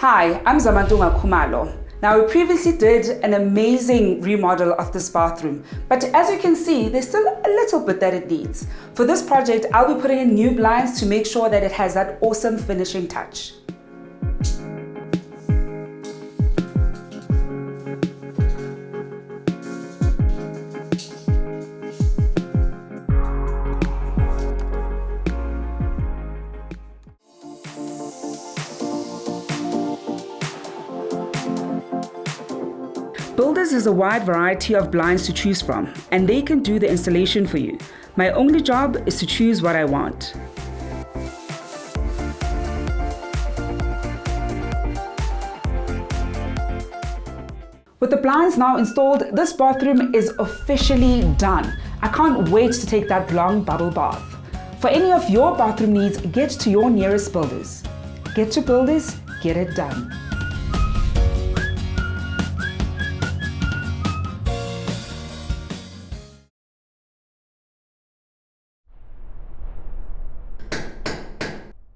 Hi, I'm Zamantunga Khumalo. Now, we previously did an amazing remodel of this bathroom, but as you can see, there's still a little bit that it needs. For this project, I'll be putting in new blinds to make sure that it has that awesome finishing touch. Builders has a wide variety of blinds to choose from, and they can do the installation for you. My only job is to choose what I want. With the blinds now installed, this bathroom is officially done. I can't wait to take that long bubble bath. For any of your bathroom needs, get to your nearest builders. Get to Builders, get it done.